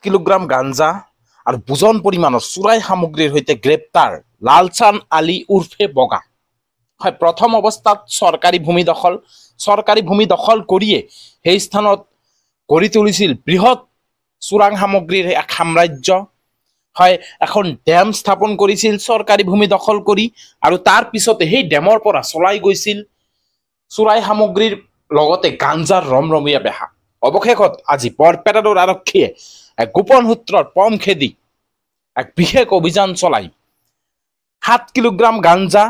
Kilogram গাঞ্জা R বুজন পৰিমাণৰ চোৰাই সামগ্ৰীৰ সৈতে গ্ৰেপ্তাৰ লালচান আলী উৰ্ফে বগা। হয়, প্ৰথম অৱস্থাত চৰকাৰী ভূমি দখল কৰিয়ে সেই স্থানত গঢ়ি তুলিছিল বৃহৎ চোৰাং সামগ্ৰীৰ এক সাম্ৰাজ্য। হয়, এখন ডেম স্থাপন কৰিছিল চৰকাৰী ভূমি দখল কৰি, আৰু তাৰ পিছতে সেই ডেমৰ পৰা চলাই গৈছিল চোৰাই সামগ্ৰীৰ লগতে গাঞ্জাৰ ৰমৰমীয়া বেহা। অৱশেষত আজি বৰপেটা ৰোড আৰক্ষীয়ে এক গোপন সূত্ৰৰ পম খেদি এক বিশেষ অভিযান চলাই 7 কিলোগ্ৰাম গাঞ্জা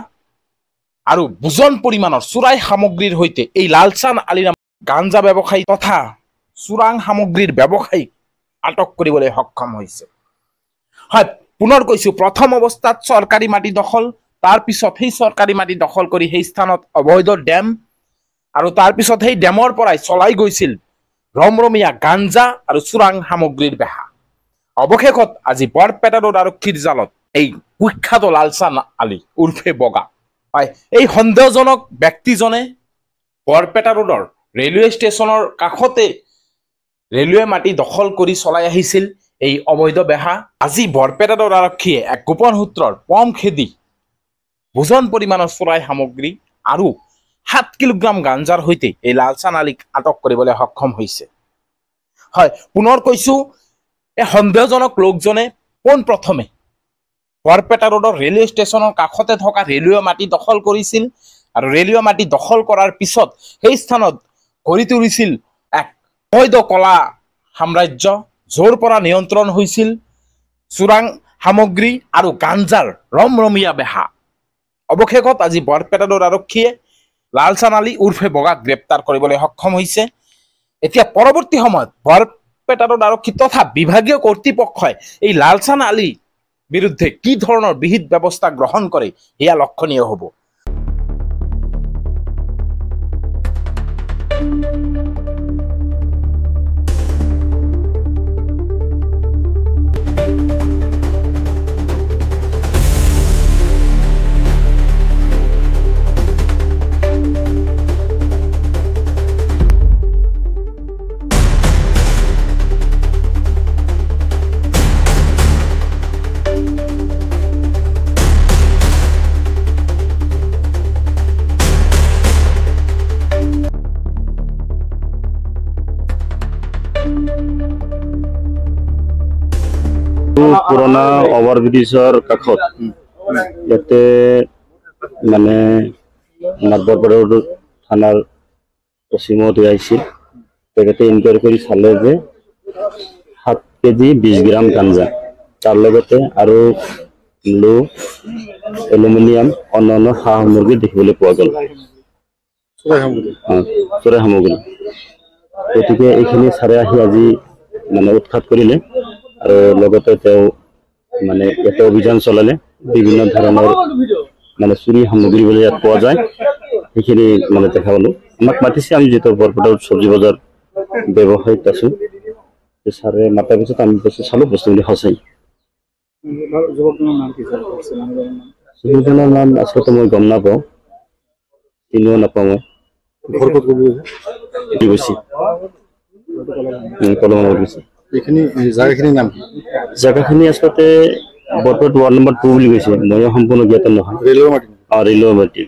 আৰু বুজন পৰিমাণৰ চোৰাই সামগ্ৰীৰ সৈতে এই লালচান আলী নামৰ গাঞ্জা ব্যৱসায়ী তথা চোৰাং সামগ্ৰীৰ ব্যৱসায়ীক আটক কৰিবলৈ সক্ষম হৈছে। হয়, পুনৰ কৈছো, প্ৰথম অৱস্থাত চৰকাৰী মাটি দখল, তাৰ পিছত সেই চৰকাৰী মাটি দখল কৰি সেই স্থানত অবৈধ ডেম, আৰু তাৰ পিছত সেই ডেমৰ পৰাই চলাই গৈছিল ৰমৰমীয়া গাঞ্জা আৰু চোৰাং সামগ্ৰীৰ বেহা। অৱশেষত আজি বৰপেটা ৰোড আৰক্ষীৰ জালত এই কুখ্যাত লালচান আলী উৰ্ফে বগা। হয়, এই সন্দেহজনক ব্যক্তিজনে বৰপেটা ৰোডৰ ৰেলৱে ষ্টেচনৰ কাষতে ৰেলৱে মাটি দখল কৰি চলাই আহিছিল এই অবৈধ বেহা। আজি বৰপেটা ৰোড আৰক্ষীয়ে এক গোপন সূত্ৰৰ পম খেদি বুজন পৰিমাণৰ চোৰাই সামগ্ৰী আৰু 7 কিলোগ্ৰাম গাঞ্জাৰ সৈতে এই লালচান আলীক আটক কৰিবলৈ সক্ষম হৈছে। হয়, পুনৰ কৈছো, এই সন্দেহজনক লোকজনে পোনপ্ৰথমে বৰপেটা ৰোডৰ ৰেলৱে ষ্টেচনৰ কাষতে থকা ৰেলৱে মাটি দখল কৰিছিল, আৰু ৰেলৱে মাটি দখল কৰাৰ পিছত সেই স্থানত গঢ়ি তুলিছিল এক অবৈধ কলা সাম্ৰাজ্য, য'ৰ পৰা নিয়ন্ত্ৰণ হৈছিল চোৰাং সামগ্ৰী আৰু গাঞ্জাৰ ৰমৰমীয়া বেহা। অৱশেষত আজি বৰপেটা ৰোড আৰক্ষীয়ে লালচান আলী উৰ্ফে বগাক গ্ৰেপ্তাৰ কৰিবলৈ সক্ষম হৈছে। এতিয়া পৰৱৰ্তী সময়ত বৰপেটা ৰোড আৰক্ষী তথা বিভাগীয় কৰ্তৃপক্ষই এই লালচান আলীৰ বিৰুদ্ধে কি ধৰণৰ বিহিত ব্যৱস্থা গ্ৰহণ কৰে এয়া লক্ষণীয় হ'ব। পুৰণা অভাৰব্ৰিজৰ কাষত ইয়াতে মানে আমাৰ বৰপেটা থানাৰ পশ্চিমত আহিছিল। তেখেতে ইনকুৱাৰী কৰি চালে যে 7 কেজি 20 গ্ৰাম গাঞ্জা, তাৰ লগতে আৰু লো এলুমিনিয়াম অন্যান্য সা সামগ্ৰী দেখিবলৈ পোৱা গ'ল, চোৰাই সামগ্ৰী। গতিকে এইখিনি চাৰে আহি আজি মানে উৎখাত কৰিলে, আৰু লগতে তেওঁ মানে এটা অভিযান চলালে। বিভিন্ন ধৰণৰ মানে চুৰি সামগ্ৰীবোৰ ইয়াত পোৱা যায়, সেইখিনি মানে দেখা পালো। আমাক মাতিছে, আমি যিহেতু বৰপেটা চব্জি বজাৰ ব্যৱসায়িত আছো, ছাৰে মাতাৰ পিছত আমি বস্তু চালো, বস্তুখিনি সঁচাই। যুৱকজনৰ নাম আচলতে মই গম নাপাওঁ, চিনিও নাপাওঁ মই। জাগাখিনি আচলতে বৰপেটা ৱাৰ্ড নম্বৰ 2 বুলি কৈছে, ময়ো সম্পূৰ্ণ জ্ঞাত নহয়। ৰেলৱে মাটি।